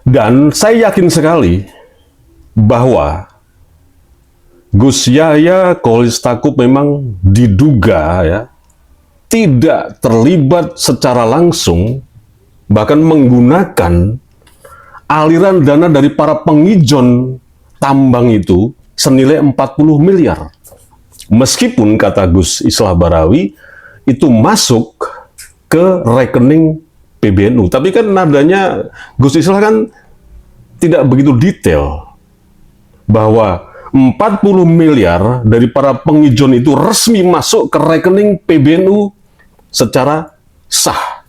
Dan saya yakin sekali bahwa Gus Yahya Kholilstakuf memang diduga ya tidak terlibat secara langsung, bahkan menggunakan aliran dana dari para pengijon tambang itu senilai 40 miliar. Meskipun kata Gus Islah Barawi itu masuk ke rekening PBNU, tapi kan nadanya Gus Islah kan tidak begitu detail bahwa 40 miliar dari para pengijon itu resmi masuk ke rekening PBNU secara sah.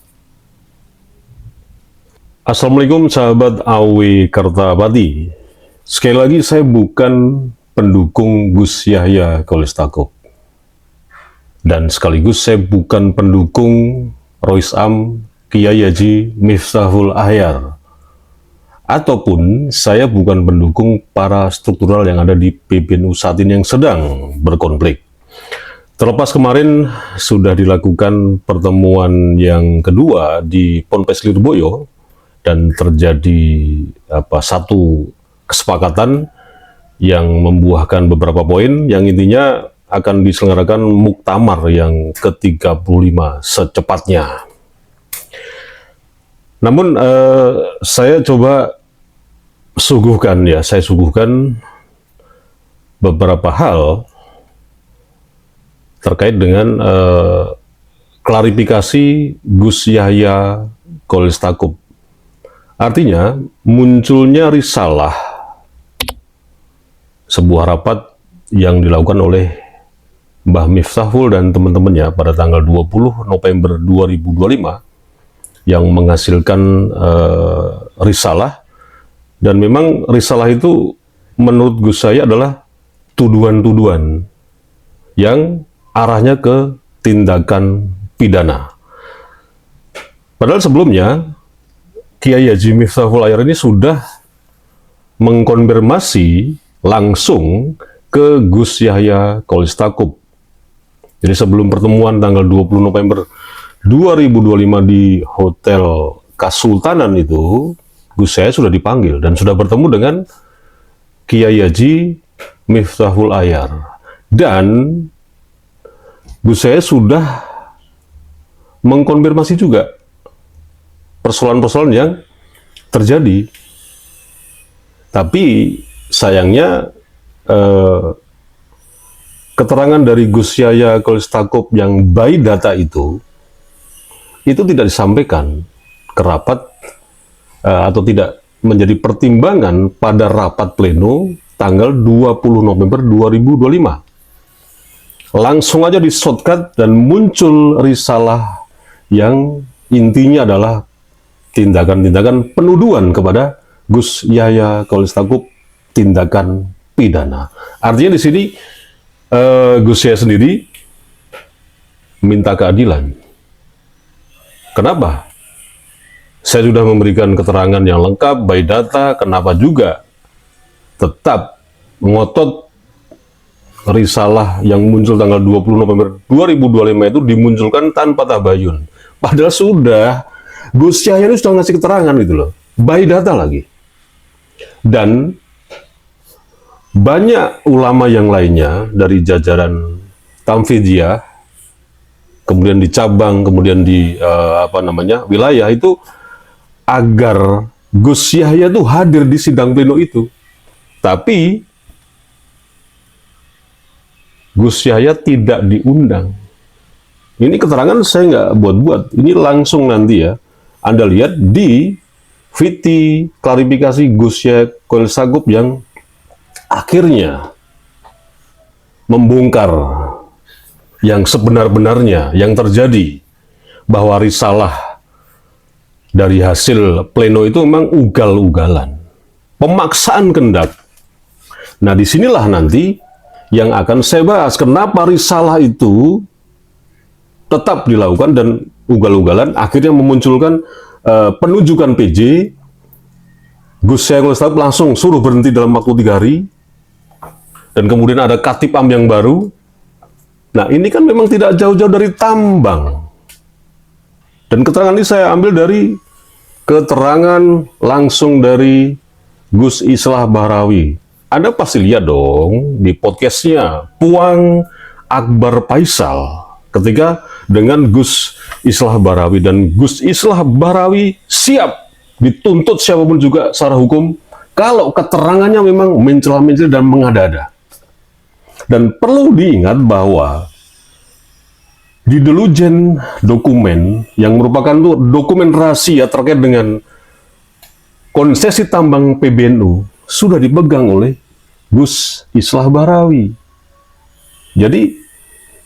Assalamualaikum sahabat AW Kertapati. Sekali lagi saya bukan pendukung Gus Yahya Kholilstakuf. Dan sekaligus saya bukan pendukung Rois Am Kiai Haji Miftahul Ahyar. Ataupun saya bukan pendukung para struktural yang ada di PBNU saat ini yang sedang berkonflik. Terlepas kemarin sudah dilakukan pertemuan yang kedua di Ponpes Lirboyo dan terjadi satu kesepakatan yang membuahkan beberapa poin yang intinya akan diselenggarakan muktamar yang ke-35 secepatnya. Namun saya coba suguhkan beberapa hal terkait dengan klarifikasi Gus Yahya Kholilstakuf. Artinya munculnya risalah sebuah rapat yang dilakukan oleh Mbah Miftahul dan teman-temannya pada tanggal 20 November 2025 yang menghasilkan risalah, dan memang risalah itu menurut Gus Yahya adalah tuduhan-tuduhan yang arahnya ke tindakan pidana. Padahal sebelumnya Kiai Haji Miftahul Ahyar ini sudah mengkonfirmasi langsung ke Gus Yahya Kholilstakuf. Jadi sebelum pertemuan tanggal 20 November 2025 di Hotel Kasultanan itu, Gus Yahya sudah dipanggil dan sudah bertemu dengan Kiai Haji Miftahul Ahyar. Dan Gus Yahya sudah mengkonfirmasi juga persoalan-persoalan yang terjadi. Tapi sayangnya keterangan dari Gus Yahya Kholilstakuf yang by data itu tidak disampaikan ke rapat atau tidak menjadi pertimbangan pada rapat pleno tanggal 20 November 2025. Langsung aja di shortcut dan muncul risalah yang intinya adalah tindakan-tindakan penuduhan kepada Gus Yahya Kholilstakuf, tindakan pidana. Artinya di sini Gus Yahya sendiri minta keadilan. Kenapa? Saya sudah memberikan keterangan yang lengkap by data, kenapa juga tetap ngotot risalah yang muncul tanggal 20 November 2025 itu dimunculkan tanpa tabayun. Padahal sudah Gus Yahya ini sudah ngasih keterangan gitu loh, by data lagi. Dan banyak ulama yang lainnya dari jajaran Tamfidiyah, kemudian di cabang, kemudian di wilayah itu, agar Gus Yahya itu hadir di sidang pleno itu. Tapi Gus Yahya tidak diundang. Ini keterangan saya nggak buat-buat, ini langsung nanti ya Anda lihat di VT klarifikasi Gus Yahya Kholilstakuf yang akhirnya membongkar yang sebenar-benarnya yang terjadi, bahwa risalah dari hasil pleno itu memang ugal-ugalan, pemaksaan kehendak. Nah, disinilah nanti yang akan saya bahas kenapa risalah itu tetap dilakukan dan ugal-ugalan akhirnya memunculkan penunjukan PJ. Gus Yahya Kholilstakuf langsung suruh berhenti dalam waktu 3 hari, dan kemudian ada Katib Am yang baru. Nah, ini kan memang tidak jauh-jauh dari tambang. Dan keterangan ini saya ambil dari keterangan langsung dari Gus Islah Bahrawi. Anda pasti lihat dong di podcastnya Puang Akbar Faisal ketika dengan Gus Islah Bahrawi, dan Gus Islah Bahrawi siap dituntut siapapun juga secara hukum kalau keterangannya memang mencela-mencela dan mengada-ada. Dan perlu diingat bahwa di delujen dokumen yang merupakan dokumen rahasia terkait dengan konsesi tambang PBNU sudah dipegang oleh Gus Islah Bahrawi. Jadi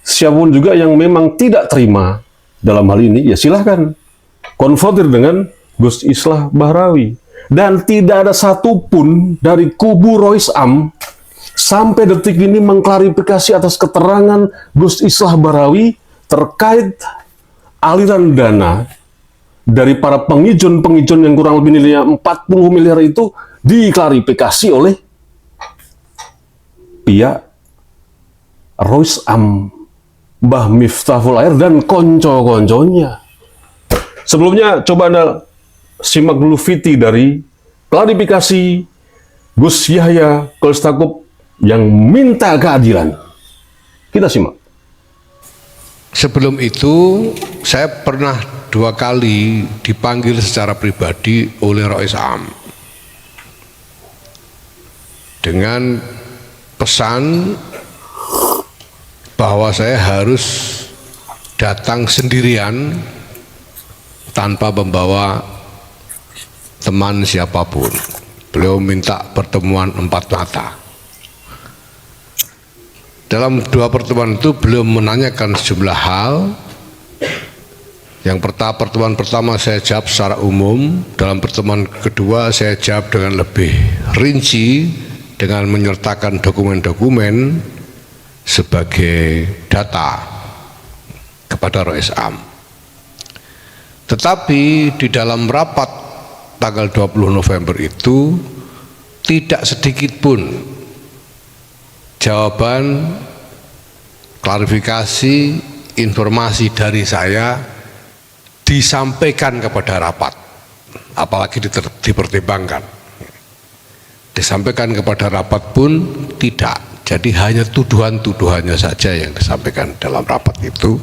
siapapun juga yang memang tidak terima dalam hal ini, ya silahkan konfrontir dengan Gus Islah Bahrawi. Dan tidak ada satupun dari kubu Rois Am sampai detik ini mengklarifikasi atas keterangan Gus Islah Bahrawi terkait aliran dana dari para pengijon-pengijon yang kurang lebih nilainya 40 miliar itu diklarifikasi oleh pihak Rois Am, Mbah Miftahul Air dan konco-konconya. Sebelumnya coba Anda simak dulu VT dari klarifikasi Gus Yahya Kholilistakuf yang minta keadilan. Kita simak. Sebelum itu, saya pernah 2 kali dipanggil secara pribadi oleh Rois Am dengan pesan bahwa saya harus datang sendirian tanpa membawa teman siapapun. Beliau minta pertemuan 4 mata. Dalam 2 pertemuan itu beliau menanyakan sejumlah hal. Yang pertemuan pertama saya jawab secara umum, dalam pertemuan kedua saya jawab dengan lebih rinci dengan menyertakan dokumen-dokumen sebagai data kepada Rois Am. Tetapi di dalam rapat tanggal 20 November itu tidak sedikit pun jawaban, klarifikasi, informasi dari saya disampaikan kepada rapat, apalagi dipertimbangkan. Disampaikan kepada rapat pun tidak, jadi hanya tuduhan-tuduhannya saja yang disampaikan dalam rapat itu.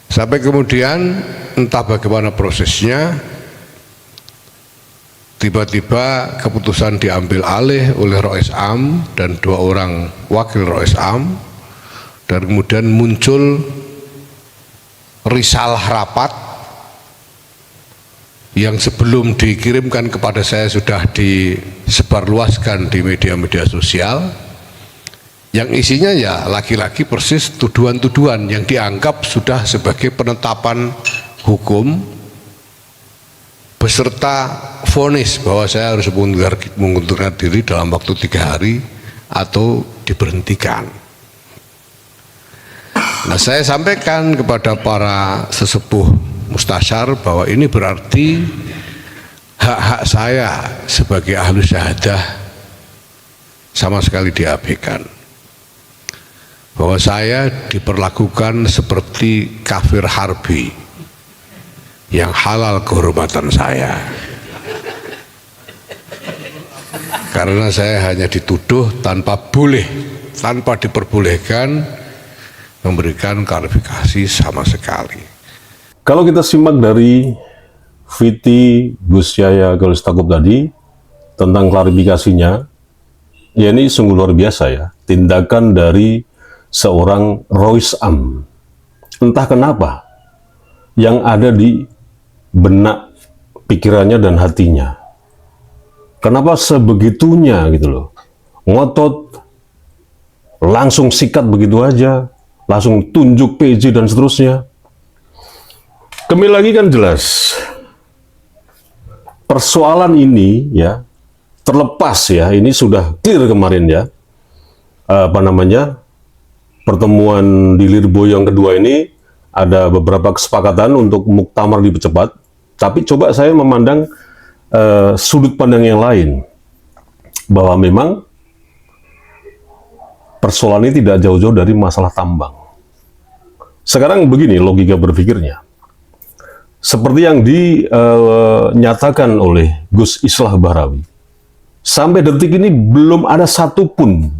Sampai kemudian entah bagaimana prosesnya, tiba-tiba keputusan diambil alih oleh Rois Am dan 2 orang wakil Rois Am, dan kemudian muncul risalah rapat yang sebelum dikirimkan kepada saya sudah disebarluaskan di media-media sosial, yang isinya ya lagi-lagi persis tuduhan-tuduhan yang dianggap sudah sebagai penetapan hukum beserta vonis bahwa saya harus mengundurkan diri dalam waktu 3 hari atau diberhentikan. Nah, saya sampaikan kepada para sesepuh mustasyar bahwa ini berarti hak-hak saya sebagai ahli syahadah sama sekali diabaikan, bahwa saya diperlakukan seperti kafir harbi yang halal kehormatan saya, karena saya hanya dituduh tanpa diperbolehkan memberikan klarifikasi sama sekali. Kalau kita simak dari VT Gus Yahya Kholilistakuf tadi tentang klarifikasinya, ya ini sungguh luar biasa ya, tindakan dari seorang Rois Am. Entah kenapa yang ada di benak pikirannya dan hatinya. Kenapa sebegitunya gitu loh, ngotot, langsung sikat begitu aja, langsung tunjuk PJ dan seterusnya. Kembali lagi kan jelas, persoalan ini ya, terlepas ya, ini sudah clear kemarin ya, pertemuan di Lirboyo yang kedua ini, ada beberapa kesepakatan untuk muktamar dipercepat, tapi coba saya memandang sudut pandang yang lain, bahwa memang persoalan ini tidak jauh-jauh dari masalah tambang. Sekarang begini logika berpikirnya, seperti yang dinyatakan oleh Gus Islah Bahrawi, sampai detik ini belum ada satupun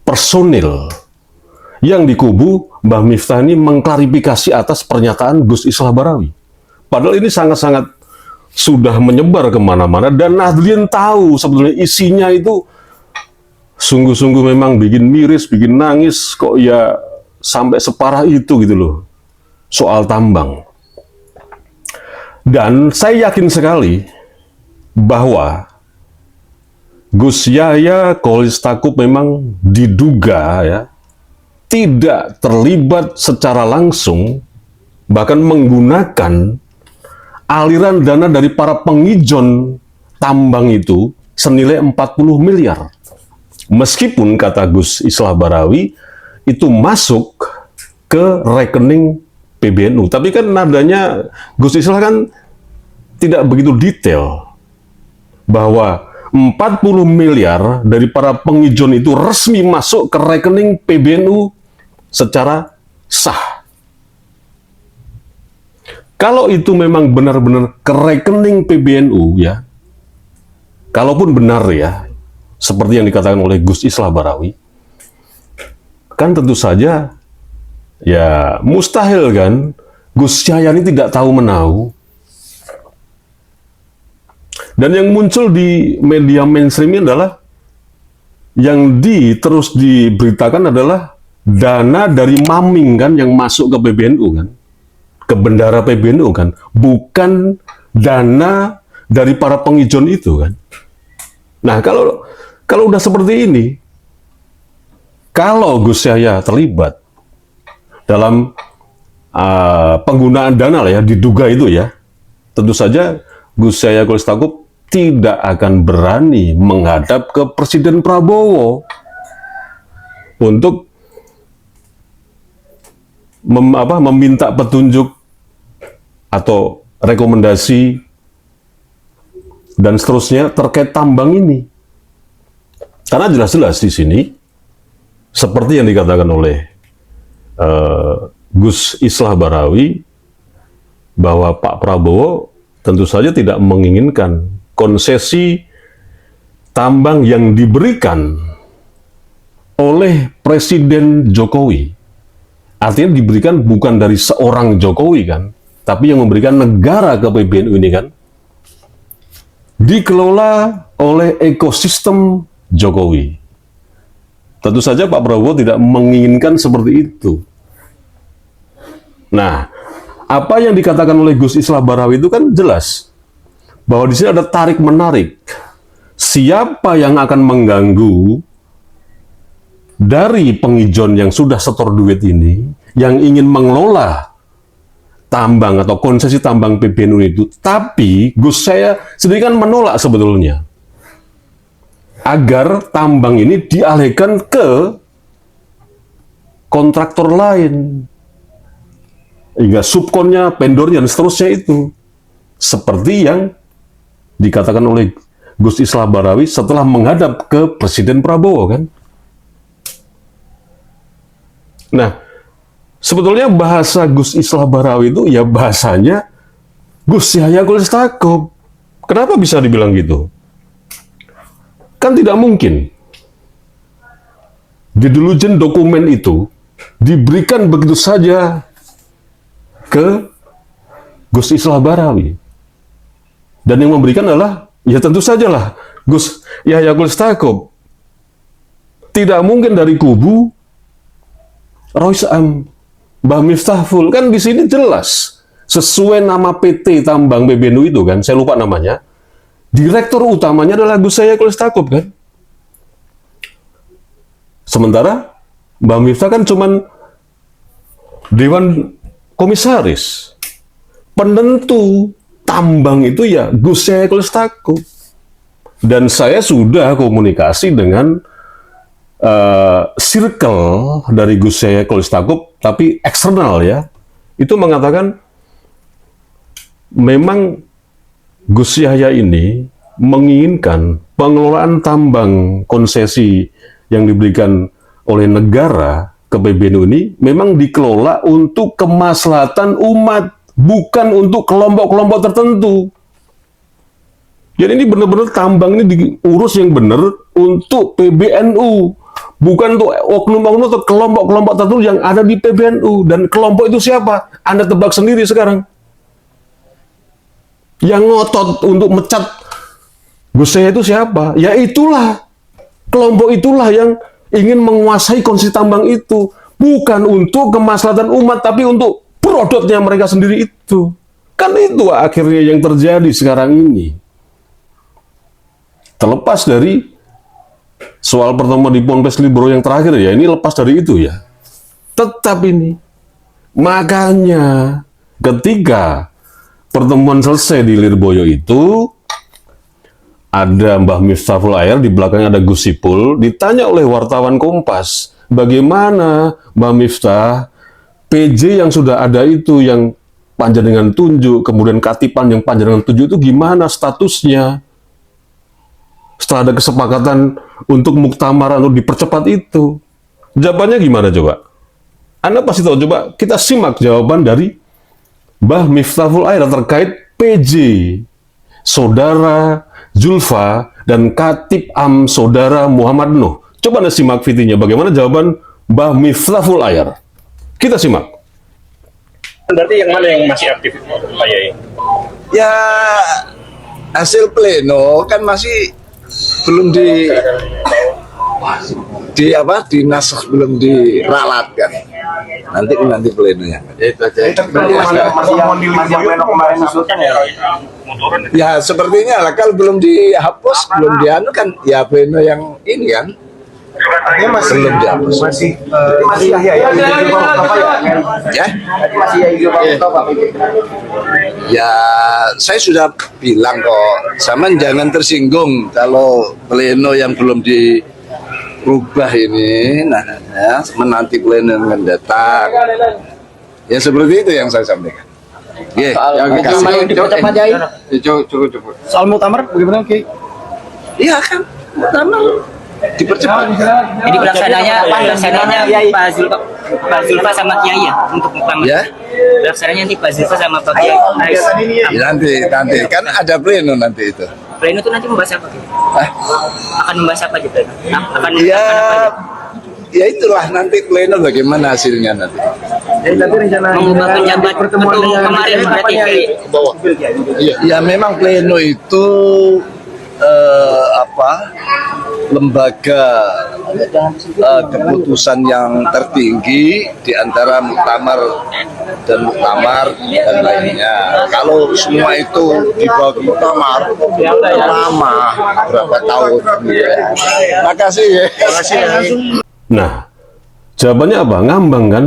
personil yang di kubu Mbah Miftah ini mengklarifikasi atas pernyataan Gus Islah Bahrawi. Padahal ini sangat-sangat sudah menyebar kemana-mana, dan Nahdliyin tahu sebetulnya isinya itu sungguh-sungguh memang bikin miris, bikin nangis, kok ya sampai separah itu gitu loh, soal tambang. Dan saya yakin sekali bahwa Gus Yahya Kholilistakuf memang diduga ya tidak terlibat secara langsung, bahkan menggunakan aliran dana dari para pengijon tambang itu senilai 40 miliar. Meskipun kata Gus Islah Bahrawi itu masuk ke rekening PBNU, tapi kan nadanya Gus Islah kan tidak begitu detail bahwa 40 miliar dari para pengijon itu resmi masuk ke rekening PBNU secara sah. Kalau itu memang benar-benar ke rekening PBNU ya, kalaupun benar ya, seperti yang dikatakan oleh Gus Islah Bahrawi, kan tentu saja ya mustahil kan Gus Yahya ini tidak tahu menahu. Dan yang muncul di media mainstream ini adalah yang terus diberitakan adalah dana dari Maming kan yang masuk ke PBNU kan, ke bendara PBNU kan, bukan dana dari para pengijon itu kan. Nah, kalau udah seperti ini, kalau Gus Yahya terlibat dalam penggunaan dana lah ya, diduga itu ya, tentu saja Gus Yahya Kholilistakuf tidak akan berani menghadap ke Presiden Prabowo untuk meminta petunjuk atau rekomendasi dan seterusnya terkait tambang ini. Karena jelas-jelas di sini, seperti yang dikatakan oleh Gus Islah Bahrawi, bahwa Pak Prabowo tentu saja tidak menginginkan konsesi tambang yang diberikan oleh Presiden Jokowi. Artinya diberikan bukan dari seorang Jokowi kan, tapi yang memberikan negara ke PBNU ini kan, dikelola oleh ekosistem Jokowi. Tentu saja Pak Prabowo tidak menginginkan seperti itu. Nah, apa yang dikatakan oleh Gus Islah Bahrawi itu kan jelas bahwa di sini ada tarik-menarik. Siapa yang akan mengganggu dari pengijon yang sudah setor duit ini, yang ingin mengelola tambang atau konsesi tambang PBNU itu, tapi Gus Yahya sendiri kan menolak sebetulnya agar tambang ini dialihkan ke kontraktor lain, hingga subkonnya, vendornya, dan seterusnya itu. Seperti yang dikatakan oleh Gus Islah Bahrawi setelah menghadap ke Presiden Prabowo kan. Nah, sebetulnya bahasa Gus Islah Bahrawi itu ya bahasanya Gus Yahya Kholilistakuf. Kenapa bisa dibilang gitu? Kan tidak mungkin di delujen dokumen itu diberikan begitu saja ke Gus Islah Bahrawi. Dan yang memberikan adalah, ya tentu sajalah Gus Yahya Kholilistakuf. Tidak mungkin dari kubu Rois Am, Mbah Miftahul. Kan di sini jelas sesuai nama PT Tambang PBNU itu kan, saya lupa namanya. Direktur utamanya adalah Gus Yahya Kholilistakuf kan. Sementara Mbah Miftah kan cuman Dewan Komisaris. Penentu tambang itu ya Gus Yahya Kholilistakuf. Dan saya sudah komunikasi dengan circle dari Gus Yahya Kholilistakuf, tapi eksternal ya, itu mengatakan memang Gus Yahya ini menginginkan pengelolaan tambang konsesi yang diberikan oleh negara ke PBNU ini memang dikelola untuk kemaslahatan umat, bukan untuk kelompok-kelompok tertentu. Jadi ini benar-benar tambang ini diurus yang benar untuk PBNU, bukan untuk oknum-oknum atau kelompok-kelompok tertentu yang ada di PBNU. Dan kelompok itu siapa? Anda tebak sendiri sekarang. Yang ngotot untuk mecat Gus Yahya itu siapa? Ya itulah, kelompok itulah yang ingin menguasai konsesi tambang itu. Bukan untuk kemaslahatan umat, tapi untuk prodotnya mereka sendiri itu. Kan itu akhirnya yang terjadi sekarang ini. Terlepas dari soal pertemuan di Ponpes Libro yang terakhir ya, ini lepas dari itu ya. Tetap ini. Makanya ketika pertemuan selesai di Lirboyo itu, ada Mbah Miftahul Ahyar, di belakangnya ada Gus Ipul, ditanya oleh wartawan Kompas, bagaimana Mbah Miftah, PJ yang sudah ada itu, yang panjenengan tunjuk, kemudian katipan yang panjenengan tunjuk itu gimana statusnya? Setelah ada kesepakatan untuk muktamar, untuk dipercepat itu. Jawabannya gimana coba? Anda pasti tahu, coba kita simak jawaban dari Mbah Miftahul Ahyar terkait PJ Saudara Zulfa dan Katib Am Saudara Muhammad Nuh. Coba Anda simak videonya, bagaimana jawaban Mbah Miftahul Ahyar. Kita simak. Berarti yang mana yang masih aktif, Pak Yai? Ya, hasil pleno kan masih belum dinasakh, belum diralatkan. Nanti plenonya. Itu aja. Ya sepertinya lah, kalau belum dihapus, belum dianu kan, ya pleno yang ini kan. Belum dihapus. Masih Yahya ya. Ya? Masih Yahya. Ya, saya sudah bilang kok, zaman jangan tersinggung kalau pleno yang belum dirubah ini, menanti pleno yang akan datang. Ya seperti itu yang saya sampaikan. Ya, Cepat Yai. Cukup. Soal muktamar bagaimana Ki? Iya kan, muktamar dipercepat. Jadi pelaksananya Pak Zulfa sama Kiai ya untuk muktamar. Ya. Pelaksananya nanti Pak Zulfa sama Pak Kiai. Ya, nanti kan ada pleno nanti itu. Pleno itu nanti membahas apa? Akan membahas apa gitu? Akan Ya, apa? ya itulah nanti pleno bagaimana hasilnya nanti. Tapi rencana Mengubah penjabat ketum kemarin berarti Ya memang pleno itu lembaga keputusan yang tertinggi di antara muktamar dan lainnya. Kalau semua itu dibawa ke muktamar lama, berapa tahun. Makasih ya. Nah, jawabannya apa? Ngambang kan?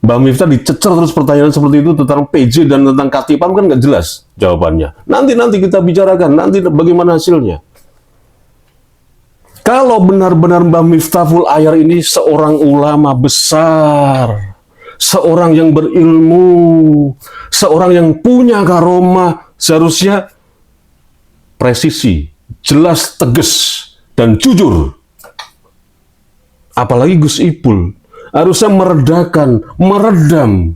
Mbak Miftah dicecer terus pertanyaan seperti itu tentang PJ dan tentang Katipam kan nggak jelas jawabannya. Nanti kita bicarakan, nanti bagaimana hasilnya. Kalau benar-benar Mbah Miftahul Ahyar ini seorang ulama besar, seorang yang berilmu, seorang yang punya karomah, seharusnya presisi, jelas, tegas, dan jujur. Apalagi Gus Ipul harusnya meredam,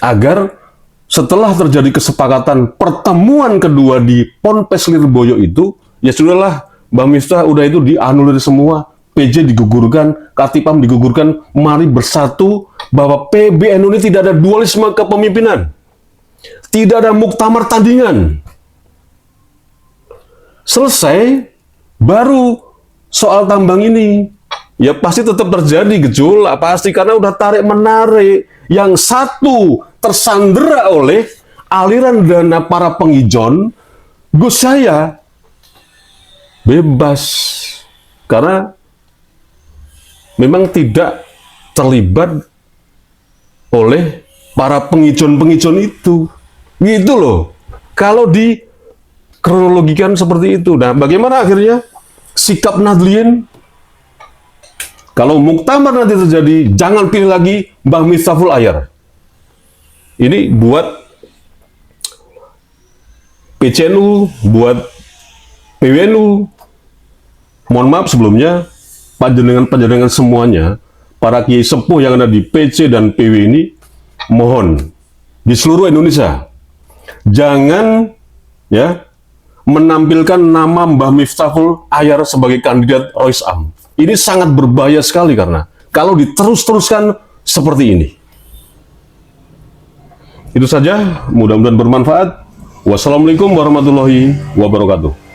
agar setelah terjadi kesepakatan pertemuan kedua di Ponpes Lirboyo itu, ya sudahlah, Mbak Miftah udah itu dianulir semua, PJ digugurkan, Katipam digugurkan, mari bersatu bahwa PBNU ini tidak ada dualisme kepemimpinan, tidak ada muktamar tandingan. Selesai, baru soal tambang ini. Ya pasti tetap terjadi gejolak, pasti, karena udah tarik-menarik. Yang satu tersandera oleh aliran dana para pengijon, Gus Yahya bebas. Karena memang tidak terlibat oleh para pengijon-pengijon itu. Gitu loh. Kalau di kronologikan seperti itu. Nah, bagaimana akhirnya sikap Nahdliyin? Kalau muktamar nanti terjadi, jangan pilih lagi Mbah Miftahul Ahyar. Ini buat PCNU, buat PWNU. Mohon maaf sebelumnya, panjenengan semuanya, para kiai sepuh yang ada di PC dan PW ini, mohon di seluruh Indonesia. Jangan ya menampilkan nama Mbah Miftahul Ahyar sebagai kandidat Rois Am. Ini sangat berbahaya sekali karena kalau diterus-teruskan seperti ini. Itu saja, mudah-mudahan bermanfaat. Wassalamualaikum warahmatullahi wabarakatuh.